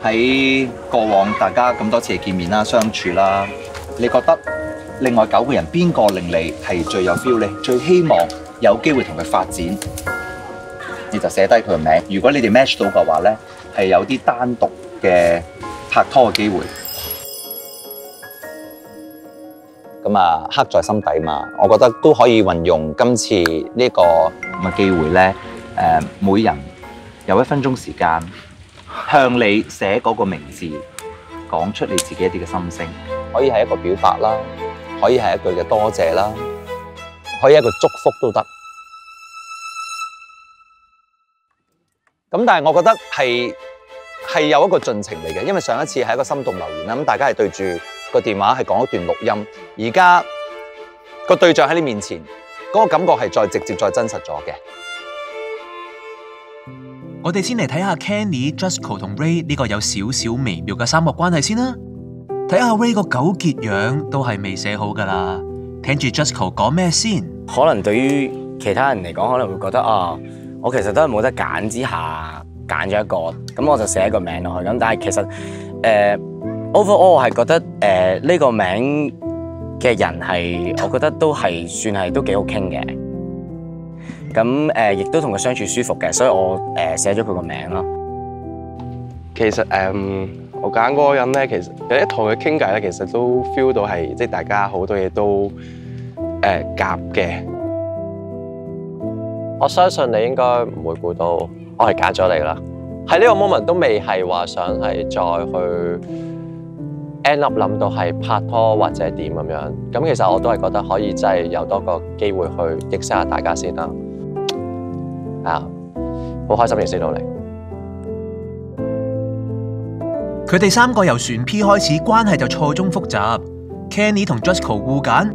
喺過往大家咁多次嘅見面啦、相處啦，你覺得另外9個人邊個令你係最有 feel 呢？最希望有機會同佢發展，你就寫低佢嘅名。如果你哋 match 到嘅話呢，係有啲單獨嘅拍拖嘅機會。咁啊，刻在心底嘛，我覺得都可以運用今次呢個咁嘅機會呢，每人有1分鐘時間向你寫嗰個名字，講出你自己一啲嘅心聲，可以係一個表白啦，可以係一句嘅多謝啦，可以一個祝福都得。咁但係我覺得係有一個進程嚟嘅，因為上一次係一個心動留言啦，咁大家係對住個電話係講一段錄音，而家個對象喺你面前，嗰個感覺係再直接、再真實咗嘅。我哋先嚟睇下 Kenny、Jusco 同 Ray 呢個有少少微妙嘅三角關係先啦。睇下 Ray 個糾結樣都係未寫好噶啦，聽住 Jusco 講咩先。可能對於其他人嚟講，可能會覺得啊，我其實都係冇得揀之下揀咗一個，咁我就寫一個名落去。咁但係其實overall 我係覺得呢個名嘅人係，我覺得都係算係都幾好傾嘅。咁亦都同佢相處舒服嘅，所以我寫咗佢個名咯。其實我揀嗰個人咧，其實一同佢傾偈咧，其實都 feel 到係即係大家好多嘢都夾嘅。我相信你應該唔會估到我係揀咗你啦。喺呢個 moment 都未係話想係再去 end up 諗到係拍拖或者點咁樣。咁其實我都係覺得可以真係有多個機會去認識下大家先啦。好開心認識到你。佢哋3個由船 P 開始，關係就錯綜複雜。Kenny 同 Jusco 互揀，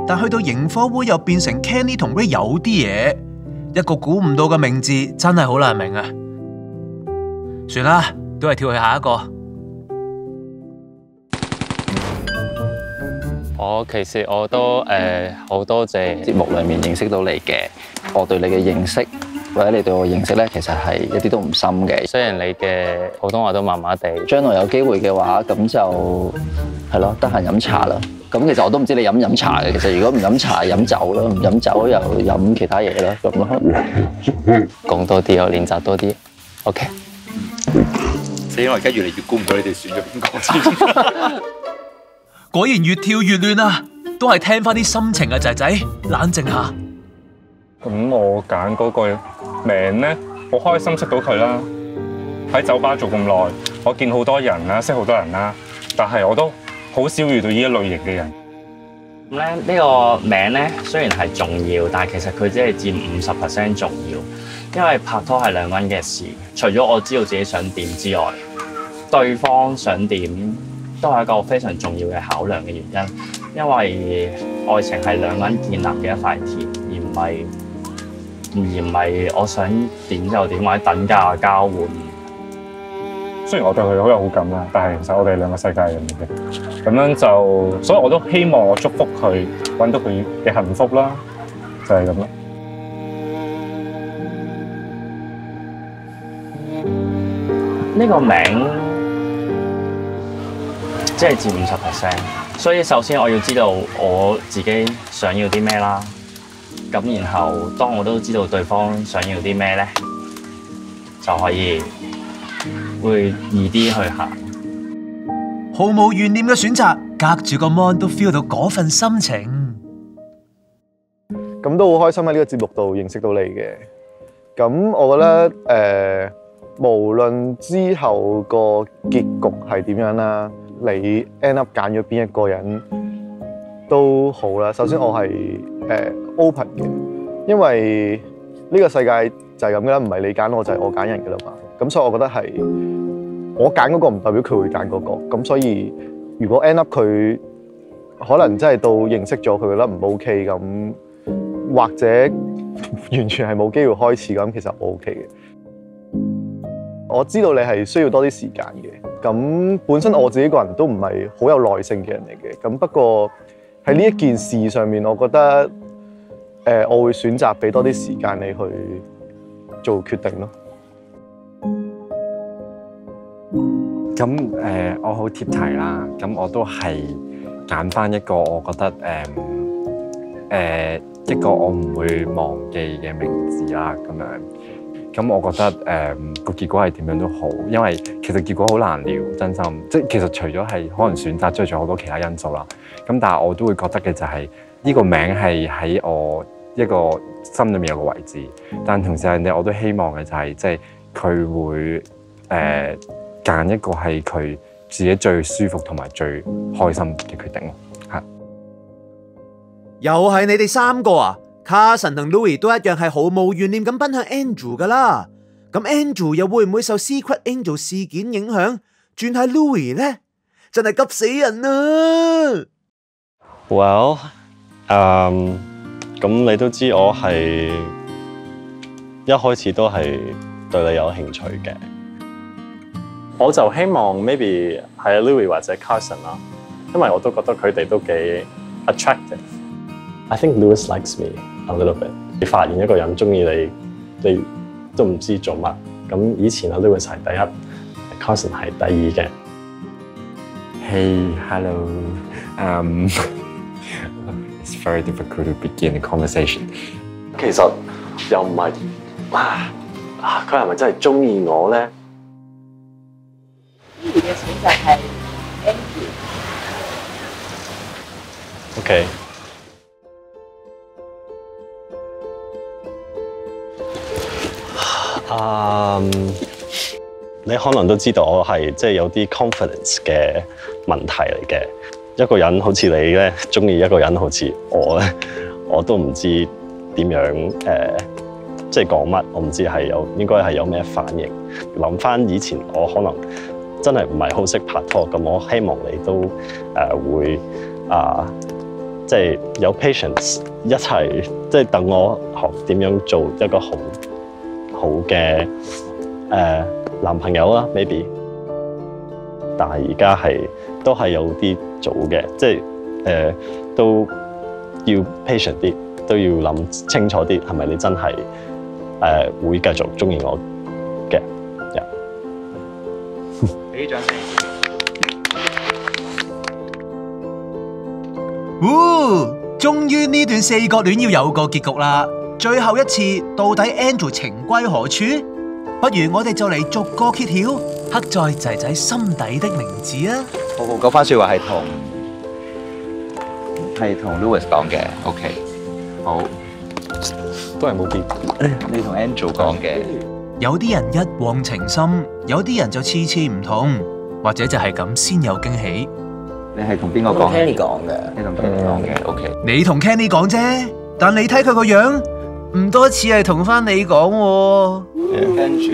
但去到營科會又變成 Kenny 同 Ray 有啲嘢，一個估唔到嘅名字真係好難明啊！算啦，都係跳去下一個。其實我都好多謝節目裡面認識到你嘅，我對你嘅認識或者你對我認識咧，其實係一啲都唔深嘅。雖然你嘅普通話都麻麻地，將來有機會嘅話，咁就係咯，得閒飲茶啦。咁其實我都唔知你飲唔飲茶嘅。其實如果唔飲茶，飲酒啦；唔飲酒又飲其他嘢啦，咁咯。講多啲，我練習多啲。OK。死！我而家越嚟越估唔到你哋選咗邊個先。果然越跳越亂啊！都係聽翻啲心情啊，仔仔，冷靜下。咁我揀嗰個名咧，好開心識到佢啦。喺酒吧做咁耐，我見好多人啦，識好多人啦，但係我都好少遇到呢一類型嘅人。咁咧呢個名咧雖然係重要，但係其實佢只係佔50% 重要，因為拍拖係2個人嘅事。除咗我知道自己想點之外，對方想點都係一個非常重要嘅考量嘅原因。因為愛情係2個人建立嘅一塊田，而唔係我想點就點或者等價交換。雖然我對佢好有好感啦，但係其實我哋2個世界人嚟嘅。咁樣就，所以我都希望我祝福佢揾到佢嘅幸福啦，就係咁啦。呢個名即係佔50%，所以首先我要知道我自己想要啲咩啦。咁然後當我都知道對方想要啲咩咧，就可以會易啲去行。毫無懸念嘅選擇，隔住個 mon 都 feel 到嗰份心情。咁都好開心喺呢個節目度認識到你嘅。咁我覺得無論之後個結局係點樣啦，你 end up 揀咗邊一個人都好啦。首先我係open 嘅，因為呢個世界就係咁噶啦，唔係你揀我就係我揀人噶啦嘛。咁所以我覺得係我揀嗰個唔代表佢會揀嗰個。咁所以如果 end up 佢可能真係到認識咗佢覺得唔 OK 咁，或者完全係冇機會開始咁，其實我 OK 嘅。我知道你係需要多啲時間嘅，咁本身我自己個人都唔係好有耐性嘅人嚟嘅，咁不過喺呢一件事上面，我覺得我會選擇俾多啲時間你去做決定咯。咁我好貼題啦，咁我都係揀翻一個我覺得一個我唔會忘記嘅名字啦，咁樣。咁我覺得個結果係點樣都好，因為其實結果好難料，真心。即係其實除咗係可能選擇之外，仲有好多其他因素啦。咁但係我都會覺得嘅就係呢個名係喺我一個心裏面有個位置，但同時係我都希望嘅就係即係佢會揀一個係佢自己最舒服同埋最開心嘅決定咯。係。又係你哋三個啊！Carson 同 Louis 都一樣係毫無懸念咁奔向 Andrew 噶啦。咁 Andrew 又會唔會受 Secret Angel 事件影響，轉係 Louis 呢？真係急死人啊 ！Well， 咁你都知我係一開始都係對你有興趣嘅。我就希望 maybe 係 Louis 或者 Carson 啦，因為我都覺得佢哋都幾 attractive。I think Louis likes me a little bit。你發現一個人中意你，你都唔知做乜。咁以前啊 Louis 係第一 ，Carson 係第二嘅。Hey, hello. It's very difficult to begin a conversation. 其實又唔係佢係咪真係中意我咧？你嘅選擇係 Andrew。OK。你可能都知道我係即係有啲 confidence 嘅問題嚟嘅。一個人好似你咧，中意一個人好似我咧，我都唔知點樣即係講乜，我唔知係應該係有咩反應。諗翻以前，我可能真係唔係好識拍拖，咁我希望你都會即係有 patience 一齊，即係等我學點樣做一個好嘅男朋友啦 ，maybe。但係而家都係有啲早嘅，即係都要 patient 啲，都要諗清楚啲，係咪你真係會繼續中意我嘅？俾掌聲！終於呢段四角戀要有個結局啦！最後一次，到底 Andrew 情歸何處？不如我哋就嚟逐個揭曉，刻在仔仔心底的名字啊！好，嗰番説話係同 Louis 講嘅 ，OK， 好，都係冇變。你同 Andrew 講嘅，有啲人一往情深，有啲人就次次唔同，或者就係咁先有驚喜。你係同邊個講 Kenny 講嘅，你同 Kenny 講嘅 ，OK。你同 Kenny 講啫，但你睇佢個樣，唔多似係同翻你講喎。跟住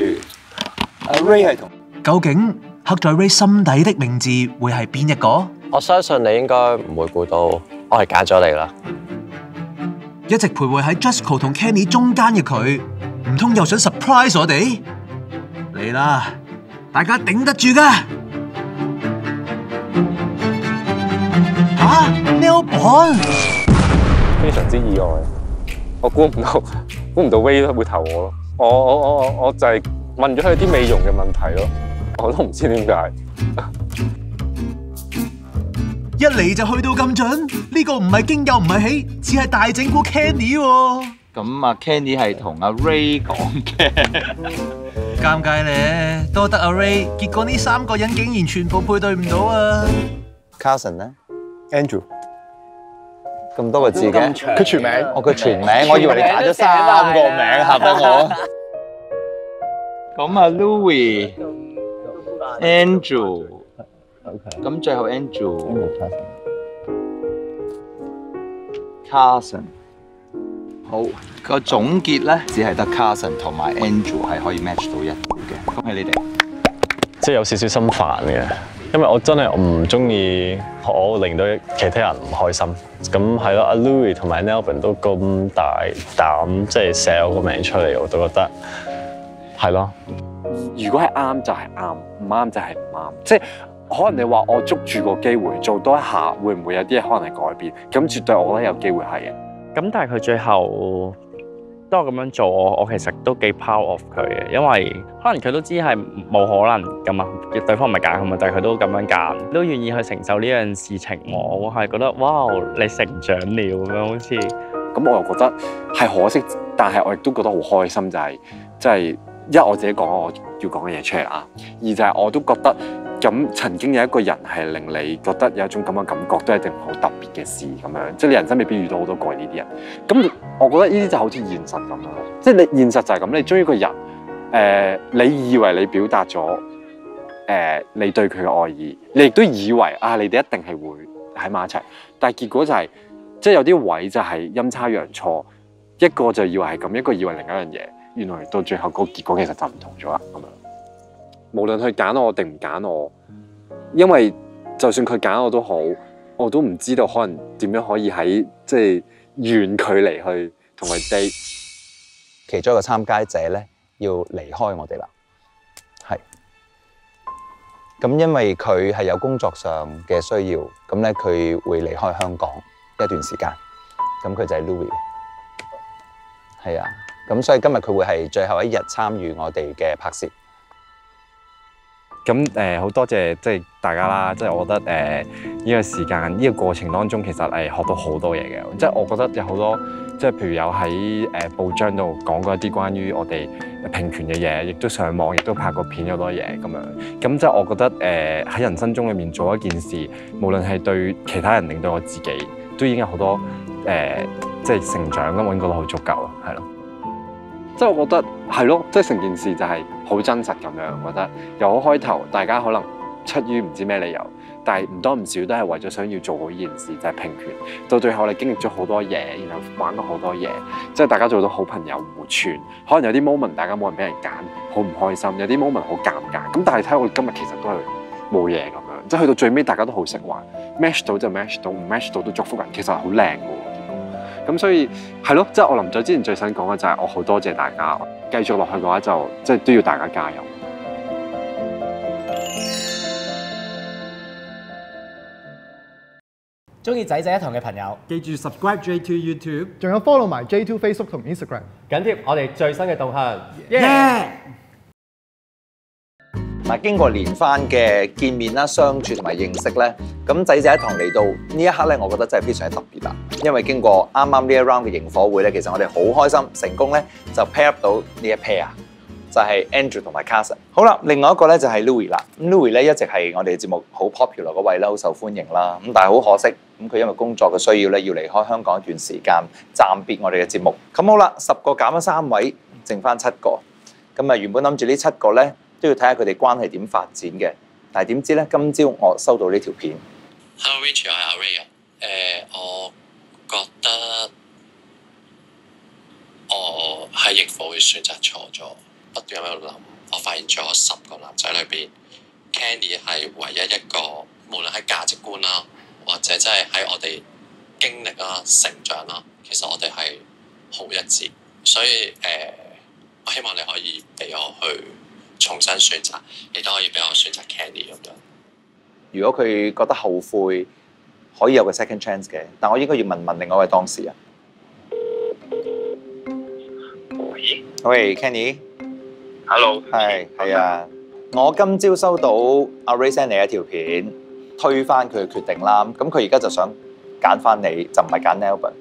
阿 Ray 係同，究竟刻在 Ray 心底的名字會係邊一個？我相信你應該唔會估到，我係揀咗你啦。一直徘徊喺 Jusco 同 Kenny 中間嘅佢，唔通又想 surprise 我哋？嚟啦，大家頂得住㗎！吓 ，Nelbon 非常之意外，我估唔到 Ray 會投我咯。我就係問咗佢啲美容嘅問題咯，我都唔知點解。一嚟就去到咁準，呢個唔係驚又唔係喜，只係大整蠱 Kenny 喎。咁啊 Kenny 係同阿 Ray 講嘅，尷尬咧，多得阿 Ray，結果呢三個人竟然全部配對唔到啊 ！Carson 咧 ，Andrew， 咁多個字嘅，佢全名，佢全名，我以為你打咗3個名嚇俾我。咁啊 Louis、Andrew， 咁最後 Andrew、Carson， 好個總結咧，只係得 Carson 同埋 Andrew 係可以 match 到一嘅，恭喜你哋。即係有少少心煩嘅，因為我真係唔中意我令到其他人唔開心。咁係咯，阿 Louis 同埋 Nelbon 都咁大膽，即係寫我個名出嚟，我都覺得係咯。如果係啱就係啱，唔啱就係唔啱。即係可能你話我捉住個機會做多一下，會唔會有啲嘢可能係改變？咁絕對我覺得有機會係嘅。咁但係佢最後當我咁樣做，我其實都幾 proud of 佢嘅，因為可能佢都知係冇可能㗎嘛，對方唔係揀佢嘛，但係佢都咁樣揀，都願意去承受呢樣事情喎。我係覺得哇，你成長了咁樣好似。咁我又覺得係可惜，但係我亦都覺得好開心，就係即係一我自己講我要講嘅嘢出嚟啦，二就係我都覺得咁曾經有一個人係令你覺得有一種咁嘅感覺，都係一定好特別嘅事咁樣，即係你人生未必遇到好多個呢啲人。咁我覺得呢啲就好似現實咁咯，即係你現實就係咁，你追一個人，你以為你表達咗你對佢嘅愛意，你亦都以為啊你哋一定係會喺埋一齊，但係結果就係即係有啲位就係陰差陽錯，一個就以為係咁，一個以為另一樣嘢，原來到最後個結果其實就唔同咗啦咁樣。無論佢揀我定唔揀我，因為就算佢揀我都好，我都唔知道可能點樣可以喺即係遠距離去同佢 date。其中一個參加者咧要離開我哋啦，係。咁因為佢係有工作上嘅需要，咁咧佢會離開香港一段時間。咁佢就係 Louis， 係啊。咁所以今日佢會係最後一日參與我哋嘅拍攝。咁好多謝即係大家啦，即係我覺得呢個時間呢個過程當中，其實學到好多嘢嘅。即係我覺得有好多即係譬如有喺報章度講過一啲關於我哋平權嘅嘢，亦都上網，亦都拍過片好多嘢咁樣。咁即係我覺得喺人生中裏面做一件事，無論係對其他人定對我自己，都已經有好多即係成長咁，我已經覺得好足夠咯，係咯。即係我覺得係咯，即係成件事就係好真實咁樣。我覺得由開頭大家可能出於唔知咩理由，但係唔多唔少都係為咗想要做好呢件事，就係平權。到最後我哋經歷咗好多嘢，然後玩過好多嘢，即係大家做到好朋友互串。可能有啲 moment 大家冇人俾人揀，好唔開心；有啲 moment 好尷尬。咁但係睇我哋今日其實都係冇嘢咁樣，即係去到最尾大家都好識玩 ，match 到就 match 到，唔 match 到都祝福人。其實係好靚嘅。咁所以係咯，即係我臨走之前最想講嘅就係我好多謝大家，繼續落去嘅話就即係都要大家加油。中意仔仔一堂嘅朋友，記住 subscribe J2 YouTube，仲有 follow 埋 J2 Facebook 同 Instagram， 緊貼我哋最新嘅動向。嗱，經過連番嘅見面啦、相處同埋認識咧，咁仔仔一堂嚟到呢一刻咧，我覺得真係非常之特別啦。因為經過啱啱呢一 round 嘅營火會咧，其實我哋好開心，成功咧就 pair up 到呢一 pair，就係 Andrew 同埋 Carson。好啦，另外一個咧就係 Louis 啦。咁 Louis 咧一直係我哋節目好 popular 嗰位啦，好受歡迎啦。咁但係好可惜，咁佢因為工作嘅需要咧，要離開香港一段時間，暫別我哋嘅節目。咁好啦，10個減咗3位，剩翻7個。咁啊，原本諗住呢7個咧，都要睇下佢哋關係點發展嘅，但係點知咧？今朝我收到呢條片。Hello Rich， 我係阿 Ray 啊。我覺得我喺營火會選擇錯咗，不斷喺度諗。我發現咗10個男仔裏邊 ，Kenny 係唯一一個，無論喺價值觀啦，或者真係喺我哋經歷啦、成長啦，其實我哋係好一致。所以我希望你可以俾我去重新選擇，亦都可以俾我選擇 Kenny 咁樣。如果佢覺得後悔，可以有個 second chance 嘅，但我應該要問問另外一位當事人。喂 ，Kenny。Hello。係啊，我今朝收到阿 Ray send 你一條片，推翻佢嘅決定啦。咁佢而家就想揀翻你，就唔係揀 Melbourne。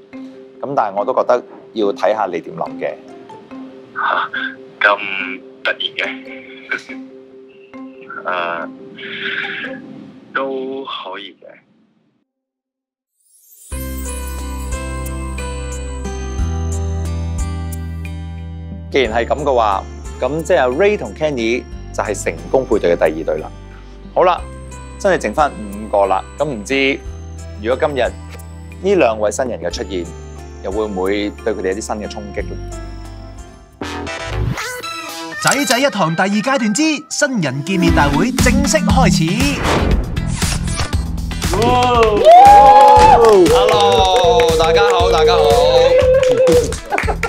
咁但係我都覺得要睇下你點諗嘅。嚇，咁突然嘅？都可以嘅。既然係咁嘅話，咁即係 Ray 同 Kenny 就係成功配對嘅第2對啦。好啦，真係剩翻5個啦。咁唔知如果今日呢2位新人嘅出現，又會唔會對佢哋有啲新嘅衝擊咧？仔仔一堂第2階段之新人見面大會正式開始。Hello， 大家好，大家好。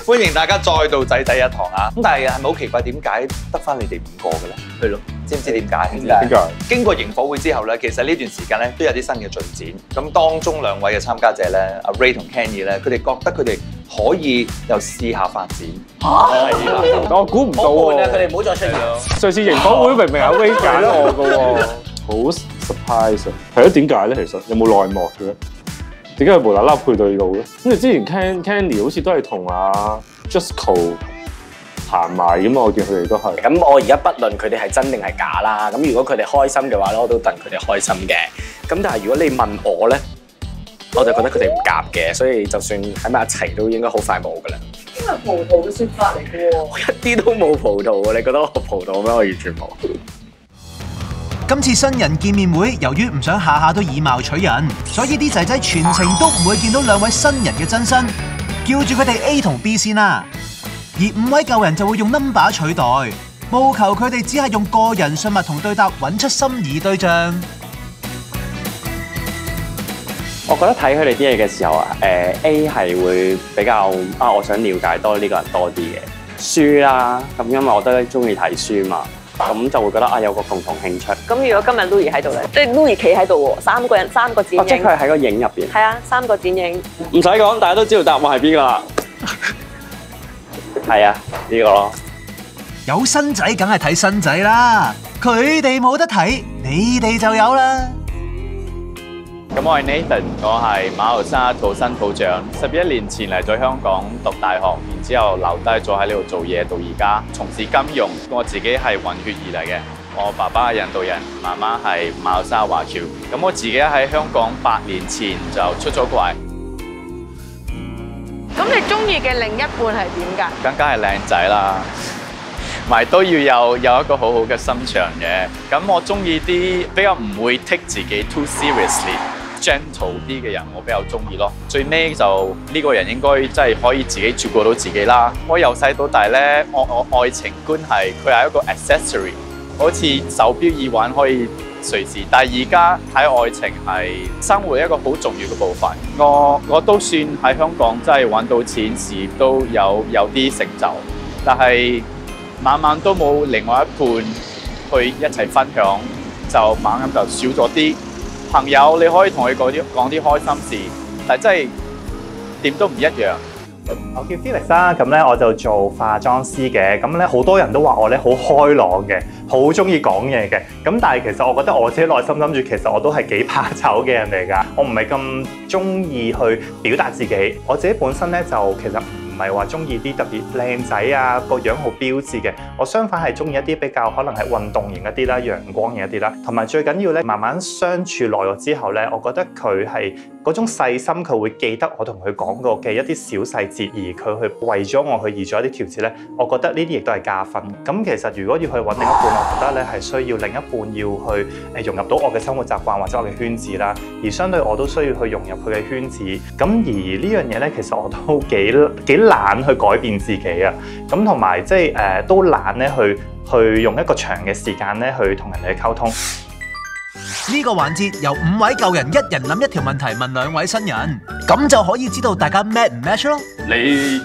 歡迎大家再到仔仔一堂啊！咁但係係咪好奇怪，點解得翻你哋5個嘅咧？係咯，知唔知點解？點解？經過營火會之後咧，其實呢段時間咧都有啲新嘅進展。咁當中2位嘅參加者咧，阿 Ray 同 Kenny 咧，佢哋覺得佢哋可以又試下發展。我估唔到喎。佢哋唔好再出現。上次營火會明明阿 Ray 揀我嘅喎，好 surprise 啊！係咯，點解咧？其實有冇內幕嘅咧？點解佢無啦啦配對到咧？咁你之前 Kenny 好似都係同阿 Jusco 行埋咁，我見佢哋都係。咁我而家不論佢哋係真定係假啦，咁如果佢哋開心嘅話咧，我都戥佢哋開心嘅。咁但係如果你問我咧，我就覺得佢哋唔夾嘅，所以就算喺埋一齊都應該好快冇㗎啦。因為葡萄嘅説法嚟嘅喎。我一啲都冇葡萄喎，你覺得我葡萄咩？我完全冇。今次新人見面會，由於唔想下下都以貌取人，所以啲仔仔全程都唔會見到兩位新人嘅真身，叫住佢哋 A 同 B 先啦。而5位舊人就會用 number 取代，務求佢哋只係用個人信物同對答揾出心儀對象。我覺得睇佢哋啲嘢嘅時候A 係會比較我想了解多呢個人多啲嘅書啦，咁因為我都中意睇書嘛。咁就會覺得有個共同興趣。咁如果今日 Louis 喺度咧，即係 Louis 企喺度喎，3個人3個剪影。即係佢喺個影入邊。係啊，3個剪影。唔使講，大家都知道答案係邊個啦。係啊，呢個咯。有新仔梗係睇新仔啦，佢哋冇得睇，你哋就有啦。咁我係 Nathan， 我係馬來西亞土生土長，11年前嚟咗香港讀大學，然之後留低咗喺呢度做嘢，到而家從事金融。我自己係混血兒嚟嘅，我爸爸係印度人，媽媽係馬來西亞華僑。咁我自己喺香港8年前就出咗櫃。咁你中意嘅另一半係點㗎？更加係靚仔啦，咪都要有一個好好嘅心腸嘅。咁我中意啲比較唔會 take 自己 too seriously。gentle 啲嘅人我比較中意咯，最尾就呢個人應該真係可以自己照顧到自己啦。我由細到大咧，我愛情觀係佢係一個 accessory， 好似手錶耳環可以隨時，但係而家睇愛情係生活一個好重要嘅部分。我都算喺香港真係揾到錢，事業都有啲成就，但係晚晚都冇另外一半去一齊分享，就猛咁就少咗啲。朋友你可以同佢講啲開心事，但係真係點都唔一樣。我叫 Felix 啦，咁咧我就做化妝師嘅，咁咧好多人都話我咧好開朗嘅，好中意講嘢嘅，咁但係其實我覺得我自己內心諗住，其實我都係幾怕醜嘅人嚟㗎，我唔係咁中意去表達自己，我自己本身咧就其實唔係話中意啲特別靚仔啊，個樣好標緻嘅，我相反係中意一啲比較可能係運動型一啲啦，陽光型一啲啦，同埋最緊要咧，慢慢相處耐咗之後咧，我覺得佢係嗰種細心，佢會記得我同佢講過嘅一啲小細節，而佢去為咗我去移咗一啲調節咧，我覺得呢啲亦都係加分。咁其實如果要去揾另一半，我覺得咧係需要另一半要去融入到我嘅生活習慣或者我嘅圈子啦，而相對我都需要去融入佢嘅圈子。咁而呢樣嘢咧，其實我都幾懶去改變自己啊，咁同埋即係都懶咧去用一個長嘅時間咧去同人哋溝通。呢個環節由5位舊人一人諗一條問題問2位新人，咁就可以知道大家 match 唔 match 咯。你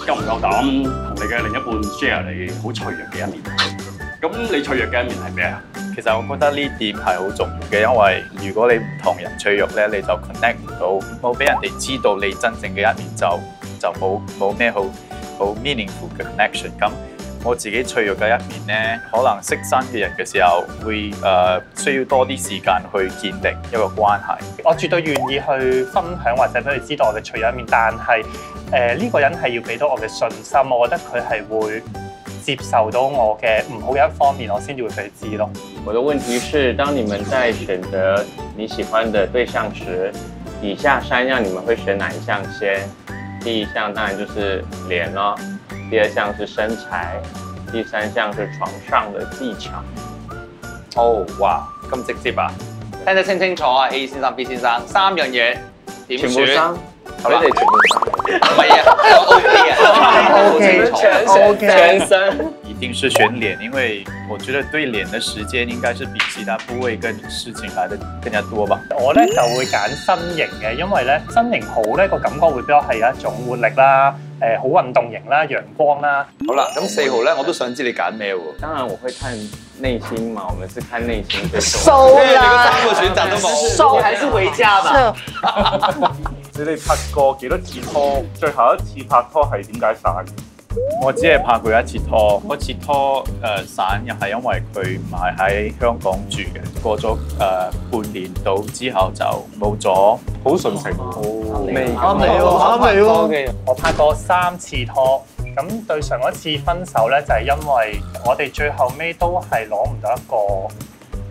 夠唔夠膽同你嘅另一半 share 你好脆弱嘅一面？咁你脆弱嘅一面係咩啊？其實我覺得呢點係好重要嘅，因為如果你唔同人脆弱咧，你就 connect 唔到，冇俾人哋知道你真正嘅一面就冇咩好 meaningful 嘅 connection。咁我自己脆弱嘅一面咧，可能識新嘅人嘅時候會需要多啲時間去建立一個關係。我絕對願意去分享或者俾佢知道我嘅脆弱一面，但係呢個人係要俾到我嘅信心，我覺得佢係會接受到我嘅唔好嘅一方面，我先至會俾佢知咯。我的問題是，當你們在選擇你喜歡的對象時，以下3樣你們會選哪一項先？第一項當然就是臉咯，第2項是身材，第3項是床上的技巧。哦，哇，咁直接啊！聽得清楚啊 ，A 先生、B 先生3樣嘢點選？全部生，你哋全部生。唔係啊 ，OK 啊，全身。一定是選臉，因為我覺得對臉的時間應該是比其他部位跟事情來得更加多吧。我咧就會揀身形嘅，因為咧身形好咧個感覺會比較係有一種活力啦，好運動型啦，陽光啦。好啦，咁4號咧，我都想知你揀咩喎？當然我會看內心嘛，我們是看內心最重要。收啦，你個3個選擇都冇，收還是回家吧。你哋拍過幾多次拖？最後一次拍拖係點解散嘅？我只係拍過一次拖，嗰次拖散又係因為佢唔係喺香港住嘅，過咗半年到之後就冇咗，好純情啱你喎！我拍過3次拖，咁對上一次分手咧，就係因為我哋最後尾都係攞唔到一個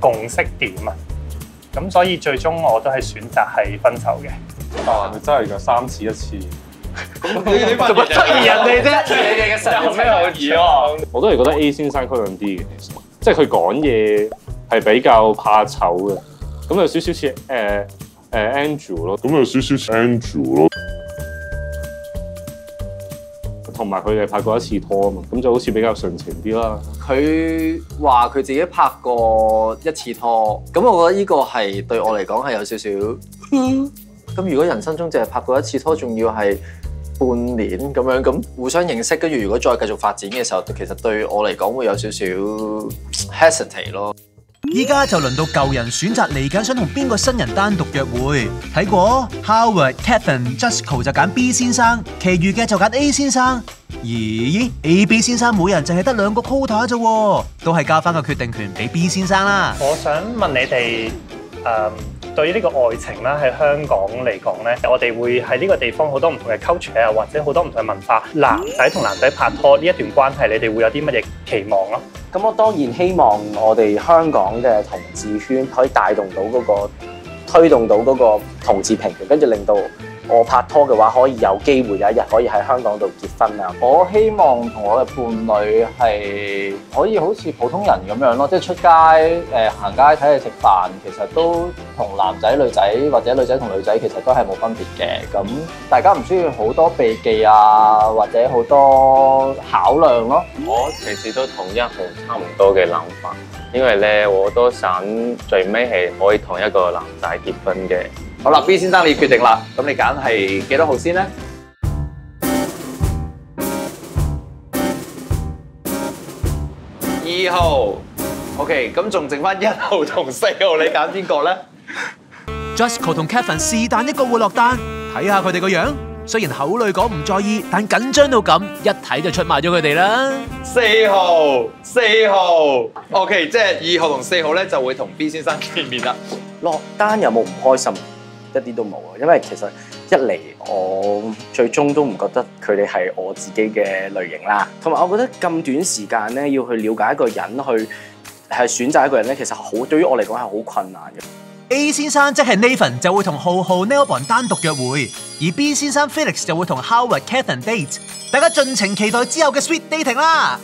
共識點啊，咁所以最終我都係選擇係分手嘅。你真係㗎，3次1次。做乜質疑人哋啫？你哋嘅實有咩好疑喎？我都係覺得 A 先生吸引啲嘅，其實即係佢講嘢係比較怕醜嘅，咁有少少似Andrew 咯，咁有少少似 Andrew 咯。同埋佢哋拍過一次拖啊嘛，咁就好似比較純情啲啦。佢話佢自己拍過1次拖，咁我覺得呢個係對我嚟講係有少少。咁如果人生中淨係拍過1次拖，仲要係半年咁樣，咁互相認識，跟住如果再繼續發展嘅時候，其實對我嚟講會有少少 hesitate 咯。依家就輪到舊人選擇嚟緊想同邊個新人單獨約會。睇過 Howard、Catherine、Jusco 就揀 B 先生，其餘嘅就揀 A 先生。咦 ？A、B 先生每人淨係得2個 quota 啫，都係交翻個決定權俾 B 先生啦。我想問你哋對於呢個愛情啦，喺香港嚟講咧，我哋會喺呢個地方好多唔同嘅 culture 啊，或者好多唔同嘅文化。男仔同男仔拍拖呢一段關係，你哋會有啲乜嘢期望咯？咁我當然希望我哋香港嘅同志圈可以帶動到推動到嗰個同志平權，跟住令到我拍拖嘅話可以有機會有一日可以喺香港度結婚啊！我希望同我嘅伴侶係可以好似普通人咁樣咯，即係出街行街睇戲食飯，其實都同男仔女仔或者女仔同女仔其實都係冇分別嘅。咁大家唔需要好多避忌啊，或者好多考量咯。我其實都同一紅差唔多嘅諗法，因為咧我都想最尾係可以同一個男仔結婚嘅。好啦 ，B 先生你決定啦，咁你揀係幾多號先咧？2號 ，OK， 咁仲剩翻1號同4號，你揀邊個咧 ？Jusco 同 Kevin 是但一個會落單，睇下佢哋個樣。雖然口裏講唔在意，但緊張到咁，一睇就出賣咗佢哋啦。4號 ，OK， 即係2號同4號咧就會同 B 先生見面啦。落單有冇唔開心？一啲都冇啊，因為其實一嚟我最終都唔覺得佢哋係我自己嘅類型啦，同埋我覺得咁短時間咧要去了解一個人，去係選擇一個人咧，其實好對於我嚟講係好困難嘅。A 先生即係 Nathan 就會同浩浩 Nelbon 單獨約會，而 B 先生 Felix 就會同 Howard Catherine date，大家盡情期待之後嘅 sweet dating 啦！